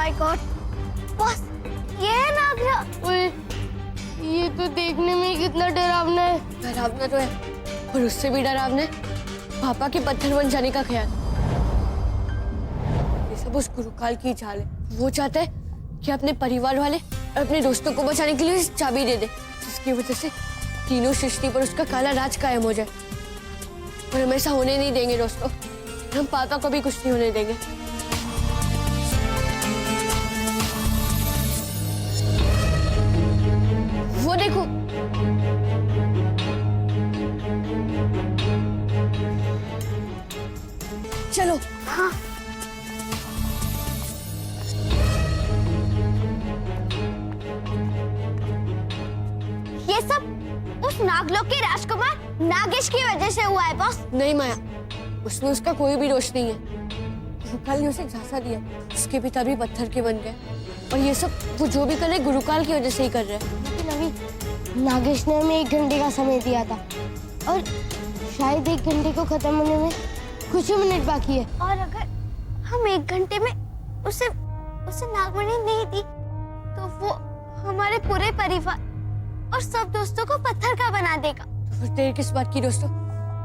My God boss, ये है नागराज। ओए, ये तो देखने में ही कितना डरावना है। डरावना तो है, और उससे भी डरावना है पापा के पत्थर बन जाने का ख्याल। ये सब उस गुरुकाल की चाल है। वो चाहता है कि अपने परिवार वाले और अपने दोस्तों को बचाने के लिए चाबी दे दे, जिसकी वजह से तीनों सृष्टि पर उसका काला राज कायम हो जाए। और हम ऐसा होने नहीं देंगे दोस्तों, हम पापा को भी कुछ नहीं होने देंगे। वो देखो, चलो। हाँ, ये सब उस नागलोक के राजकुमार नागेश की वजह से हुआ है बॉस। नहीं माया, उसमें उसका कोई भी दोष नहीं है। गुरुकाल ने उसे झांसा दिया, उसके पिता भी पत्थर के बन गए। और ये सब वो जो भी कर रहे गुरुकाल की वजह से ही कर रहे हैं। लेकिन अभी नागेश ने हमें 1 घंटे का समय दिया था और शायद 1 घंटे को खत्म होने में कुछ ही मिनट बाकी है। और अगर हम 1 घंटे में उसे नागमणि नहीं दी तो वो हमारे पूरे परिवार और सब दोस्तों को पत्थर का बना देगा। तो फिर देर किस बात की दोस्तों,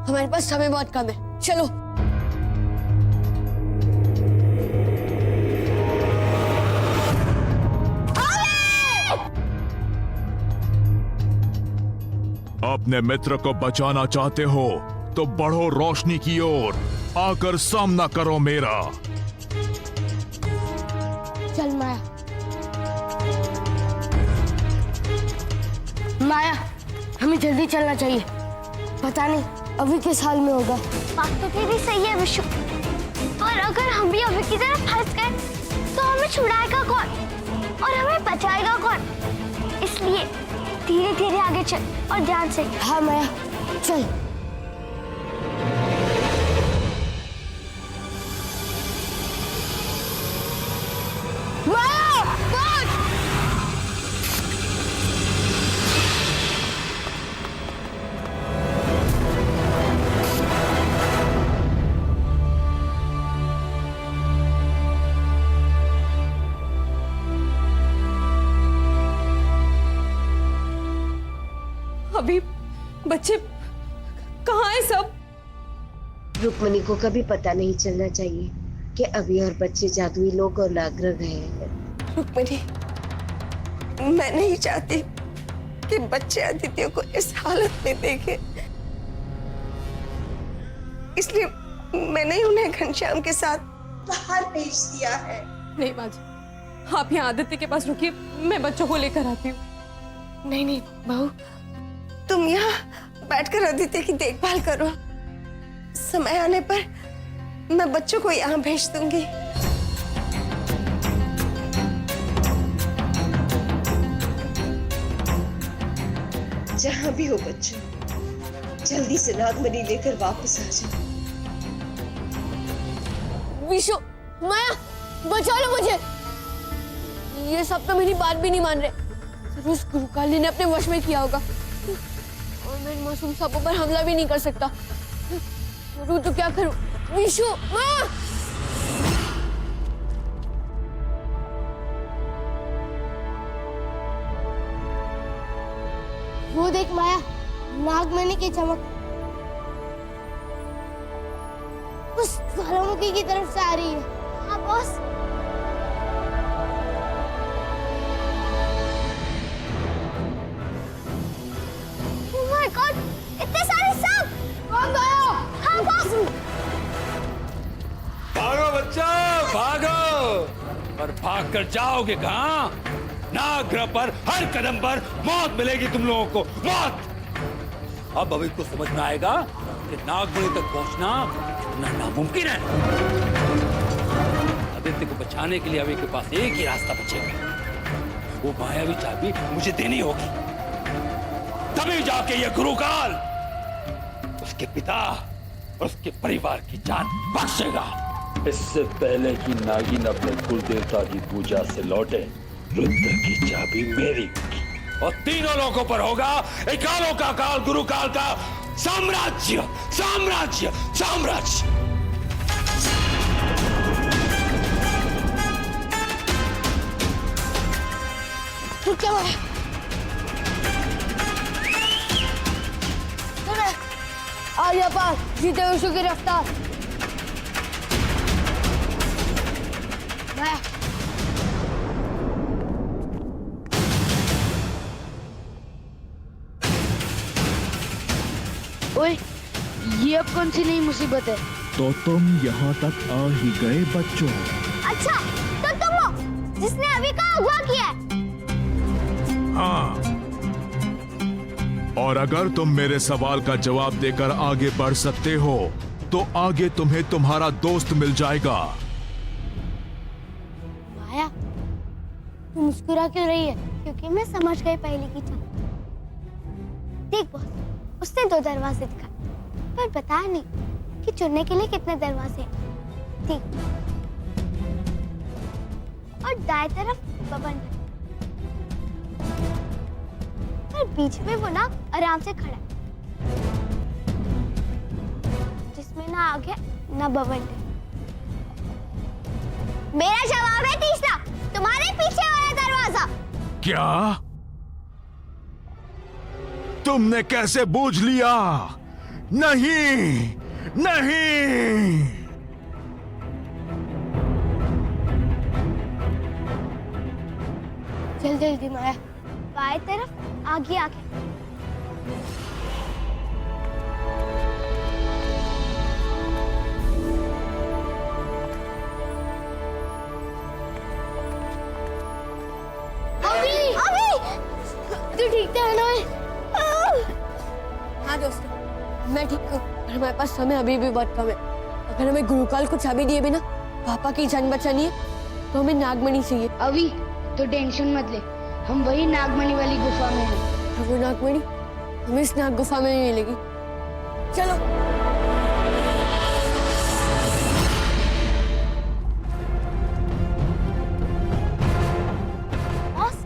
हमारे पास समय बहुत कम है, चलो। अपने मित्र को बचाना चाहते हो तो बढ़ो रोशनी की ओर, आकर सामना करो मेरा। चल माया। माया, हमें जल्दी चलना चाहिए, पता नहीं अभी किस हाल में होगा। बात तो तेरी सही है विशु, और अगर हम भी अभी की तरह फंस गए तो हमें छुड़ाएगा कौन और हमें बचाएगा कौन? इसलिए धीरे धीरे आगे चल और ध्यान से। हाँ माया, चल। माया, बच! अभी बच्चे कहाँ हैं सब? रुक्मणी को कभी पता नहीं चलना चाहिए कि अभी और बच्चे जादुई लोक और नागरह गए हैं। रुक्मणी, मैं नहीं चाहती कि बच्चे आदित्य को इस हालत में देखें, इसलिए मैंने ही उन्हें घनश्याम के साथ बाहर भेज दिया है। नहीं माँ जी, आप यहाँ आदित्य के पास रुकिए, मैं बच्चों को लेकर आती हूँ। नहीं नहीं बहू, तुम यहाँ बैठकर आदित्य की देखभाल करो, समय आने पर मैं बच्चों को यहाँ भेज दूंगी। जहाँ भी हो बच्चों, जल्दी से नागमणि लेकर वापस आ जाओ। विशु, माया, बचा लो मुझे। ये सब तो मेरी बात भी नहीं मान रहे। जरूर उस गुरुकाली ने अपने वश में किया होगा, और मैं इन मासूम सांपों पर हमला भी नहीं कर सकता। करूं तो क्या करूं? विशु, माया! वो देख माया, नागमणि की चमक उस ज्वालामुखी की तरफ से आ रही है। हाँ बॉस। Oh my God, इतने सारे सांप! कौन गया? हाँ बॉस। भागो बच्चा, भागो! और भाग कर जाओगे कहाँ? नागरह पर हर कदम पर मौत मिलेगी तुम लोगों को, मौत! अब अभी को समझ में आएगा कि नागमणि तक पहुंचना नामुमकिन है। आदित्य को बचाने के लिए अभी के पास एक ही रास्ता बचेगा, वो मायावी चाबी मुझे देनी होगी, तभी जाके ये गुरुकाल उसके पिता और उसके परिवार की जान बख्शेगा। इससे पहले कि नागिन अपने कुल देवता की पूजा से लौटे, रुद्र की चाबी मेरी होगी और तीनों लोगों पर होगा कालों का काल, गुरुकाल का साम्राज्य, साम्राज्य, साम्राज्य। रुक जा माया। आर्या पार जीते हुए की रफ्तार। माया ओए, ये अब कौन सी नई मुसीबत है? तो तुम यहाँ तक आ ही गए बच्चों। अच्छा तो तुम हो जिसने अभी का अगवा किया है। हाँ, और अगर तुम मेरे सवाल का जवाब देकर आगे बढ़ सकते हो तो आगे तुम्हें तुम्हारा दोस्त मिल जाएगा। माया तू मुस्कुरा क्यों रही है? क्योंकि मैं समझ गई पहले की चाल। देख बॉस, उसने 2 दरवाजे दिखाए पर बताया नहीं कि चुनने के लिए कितने दरवाजे हैं। ठीक, और दाएं तरफ बबन और बीच में वो नाग आराम से खड़ा है, जिसमें ना आगे ना बबन है। मेरा जवाब है तीसरा, तुम्हारे पीछे वाला दरवाजा। क्या तुमने कैसे बूझ लिया? नहीं नहीं, जल्दी जल्दी माया, बाएं तरफ आगे आगे। अभी अभी तू ठीक तो है ना? हाँ दोस्तों, मैं ठीक हूँ। और हमारे पास समय अभी भी बहुत कम है। अगर हमें गुरुकाल को चाबी दिए बिना पापा की जान बचानी है तो हमें नागमणि चाहिए। अभी तो टेंशन मत ले, हम वही नागमणि वाली गुफा में हैं। और वो नागमणि हमें इस नाग गुफा में ही मिलेगी। चलो। बॉस,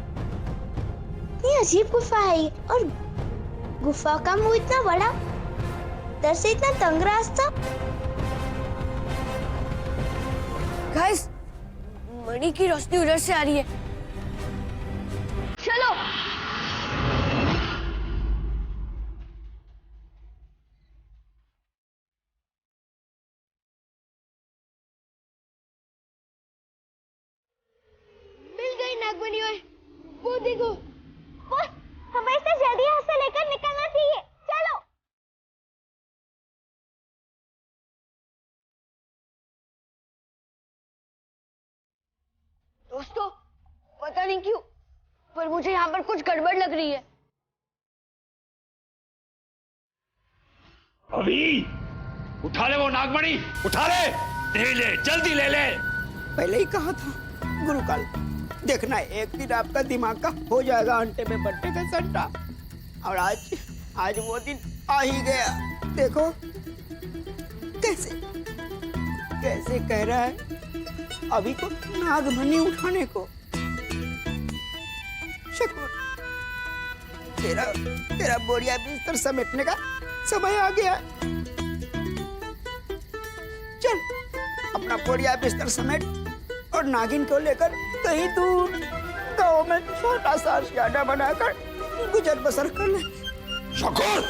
ये अजीब गुफा है ये, और गुफा का मुंह इतना बड़ा, अंदर से इतना तंग रास्ता। गाइस, मणि की रोशनी उधर से आ रही है। चलो। मिल गई नागमणि। ओए वो देखो, बॉस हमें इसे जल्दी यहाँ से लेकर निकलना चाहिए। चलो। दोस्तों, पता नहीं क्यों पर मुझे यहाँ पर कुछ गड़बड़ लग रही है। अभी उठा ले वो नागमणि, उठा ले, ले जल्दी ले ले। पहले ही कहा था गुरुकाल, देखना एक दिन आपका दिमाग का हो जाएगा अंटे में बट्टे का सट्टा। और आज वो दिन आ ही गया। देखो कैसे कैसे कह रहा है अभी को नागमणि उठाने को। शकुन, तेरा बोरिया बिस्तर समेटने का समय आ गया। चल अपना बोरिया बिस्तर समेट और नागिन को लेकर कहीं दूर गांव में छोटा सा आशियाना बनाकर गुजर बसर कर ले। शकुन,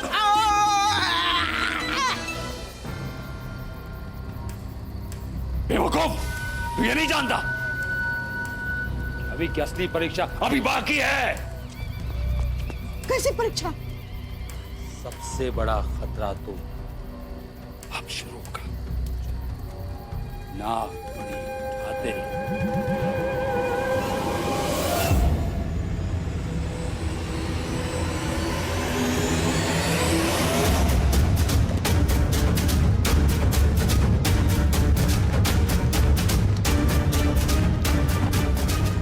बेवकूफ, तू ये नहीं जानता अभी की असली परीक्षा अभी बाकी है। कैसी परीक्षा? सबसे बड़ा खतरा तो अब शुरू होगा। नागमणि उठाते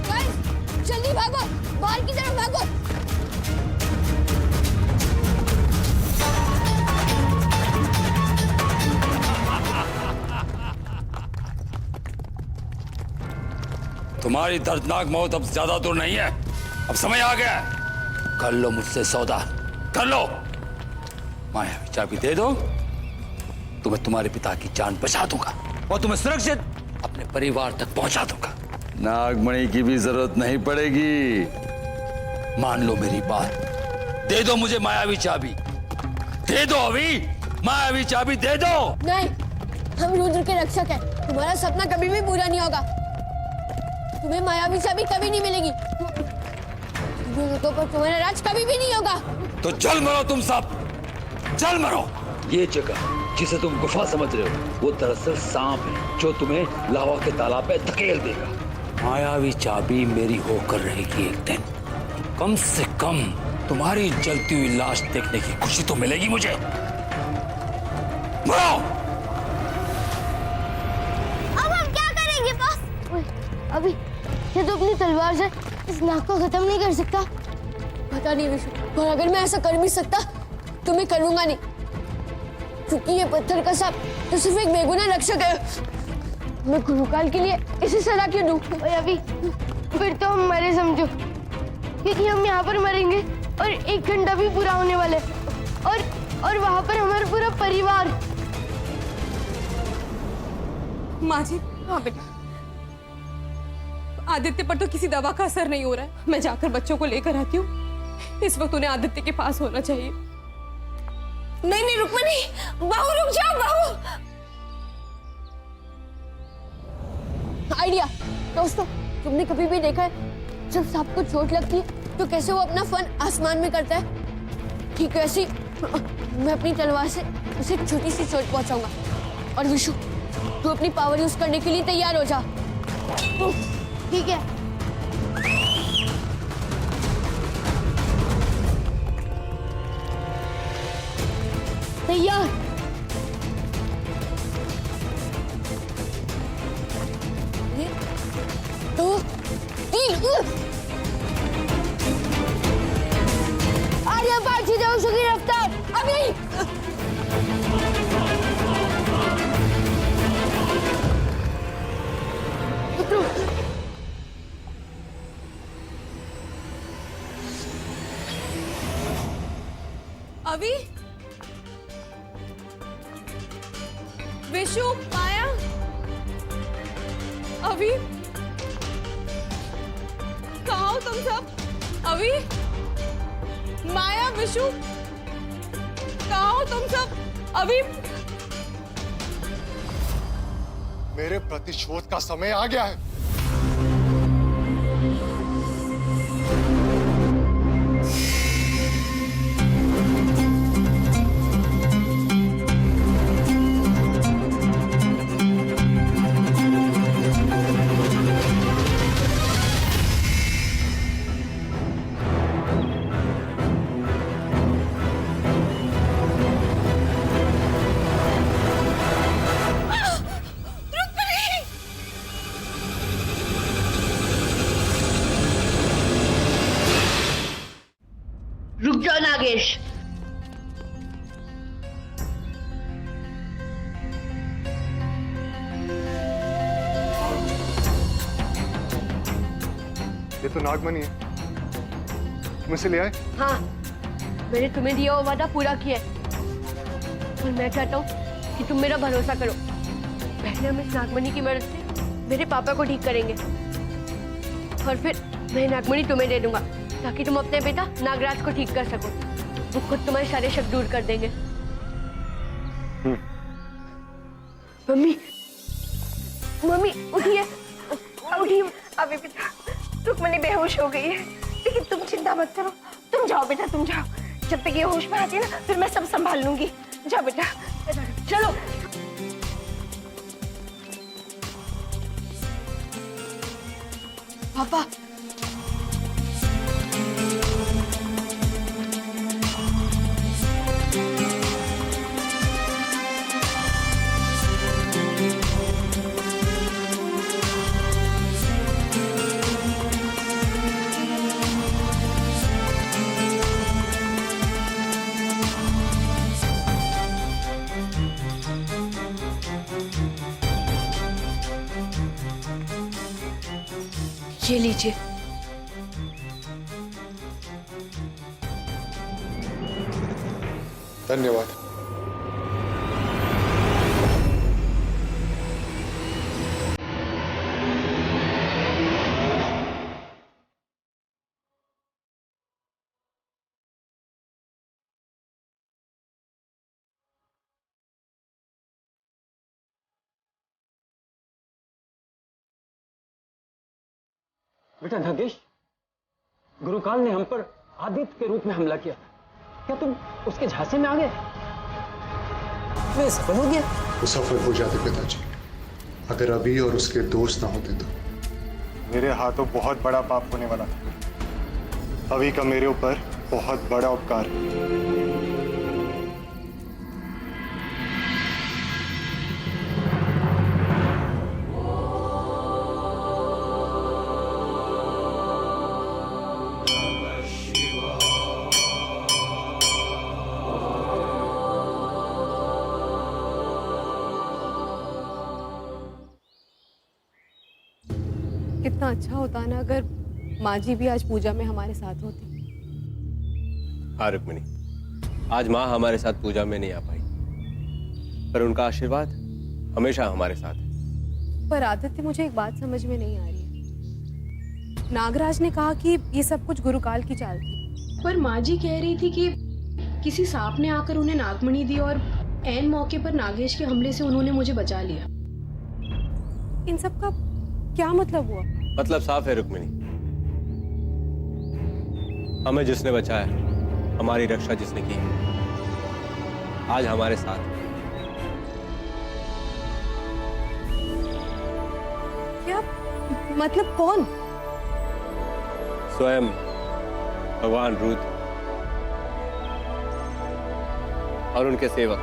गाइस, जल्दी भागो, बाहर की तरफ भागो। तुम्हारी दर्दनाक मौत अब ज्यादा दूर नहीं है। अब समय आ गया, कर लो मुझसे सौदा, कर लो। माया चाबी दे दो तो मैं तुम्हारे पिता की जान बचा दूंगा और तुम्हें सुरक्षित अपने परिवार तक पहुंचा दूंगा। नागमणि की भी जरूरत नहीं पड़ेगी। मान लो मेरी बात, दे दो मुझे मायावी चाबी, दे दो अभी, मायावी चाबी दे दो। नहीं, हम रुद्र के रक्षक हैं। तुम्हारा सपना कभी भी पूरा नहीं होगा। तुम्हें मायावी चाबी कभी नहीं मिलेगी। तो पर तुम्हारा राज कभी भी नहीं होगा। तो जल मरो तुम सब, जल मरो। ये जगह जिसे तुम गुफा समझ रहे हो, वो दरअसल सांप है जो तुम्हें लावा के तालाब में धकेल देगा। मायावी चाबी मेरी होकर रहेगी एक दिन। कम से कम तुम्हारी जलती हुई लाश देखने की खुशी तो मिलेगी मुझे। मरो। अब हम क्या करेंगे बॉस? अभी ये तो अपनी तलवार से इस नाग को खत्म नहीं कर सकता। पता नहीं विष्णु, पर अगर मैं ऐसा कर भी सकता तो मैं करूंगा नहीं, क्योंकि ये पत्थर का सांप तो सिर्फ एक बेगुनाह रक्षक है। मैं गुरुकाल के लिए इसे सजा क्यों दूं? अभी फिर तो हम मरे समझो, क्योंकि हम यहाँ पर मरेंगे और 1 घंटा भी पूरा होने वाला है और वहाँ पर हमारा पूरा परिवार। माँ जी, हाँ बेटा, आदित्य पर तो किसी दवा का असर नहीं हो रहा है। मैं जाकर बच्चों को लेकर आती हूँ। इस वक्त उन्हें आदित्य के पास होना चाहिए। नहीं नहीं रुक्मिणी, बहू रुक जाओ बहू। आइडिया। दोस्तों, तुमने कभी भी देखा है जब सांप को चोट लगती है तो कैसे वो अपना फन आसमान में करता है? ठीक वैसे ही मैं अपनी तलवार से उसे एक छोटी सी चोट पहुंचाऊंगा। और विशु, तू अपनी पावर यूज करने के लिए तैयार हो जा। ठीक है। तैयार। 1, 2, 3। आर्या पाछी जाओ, उसकी रफ्तार अभी। अभी, विशु, माया, अभी कहाँ हो तुम सब? अभी, माया, विशु, कहाँ हो तुम सब? अभी मेरे प्रतिशोध का समय आ गया है। रुक जाओ नागेश। ये तो नागमणि है, तुम इसे ले आए? हाँ, मैंने तुम्हें दिया हुआ वादा पूरा किया है और मैं चाहता हूँ कि तुम मेरा भरोसा करो। पहले हम इस नागमणि की मदद से मेरे पापा को ठीक करेंगे और फिर मैं नागमणि तुम्हें दे दूंगा ताकि तुम अपने बेटा नागराज को ठीक कर सको। वो खुद तुम्हारे सारे शक दूर कर देंगे। मम्मी, मम्मी उठिए, उठिए। अभी बेटा, रुक्मिणी बेहोश हो गई है, लेकिन तुम चिंता मत करो। तुम जाओ बेटा, तुम जाओ। जब तक ये होश में आती है ना, फिर मैं सब संभाल लूंगी। जाओ बेटा, चलो। पापा, ये लीजिए। धन्यवाद। बेटा नागेश, गुरुकाल ने हम पर आदित्य के रूप में हमला किया। क्या तुम उसके झांसे में आ गए? मैं सफल हो गया? वो सफल हो जाते पिताजी, अगर अभी और उसके दोस्त ना होते तो। मेरे हाथों बहुत बड़ा पाप होने वाला था। अभी का मेरे ऊपर बहुत बड़ा उपकार है। कितना अच्छा होता ना अगर माँ जी भी आज पूजा में हमारे साथ होती। हाँ रुक्मिणी, आज माँ हमारे साथ पूजा में नहीं आ पाई, पर उनका आशीर्वाद हमेशा हमारे साथ है। पर आदित्य, मुझे एक बात समझ में नहीं आ रही है। नागराज ने कहा कि ये सब कुछ गुरुकाल की चाल थी, पर माँ जी कह रही थी कि किसी सांप ने आकर उन्हें नागमणि दी और ऐन मौके पर नागेश के हमले से उन्होंने मुझे बचा लिया। इन सब का क्या मतलब हुआ? मतलब साफ है रुक्मिणी, हमें जिसने बचाया, हमारी रक्षा जिसने की, आज हमारे साथ है। क्या मतलब? कौन? स्वयं भगवान रुद्र और उनके सेवक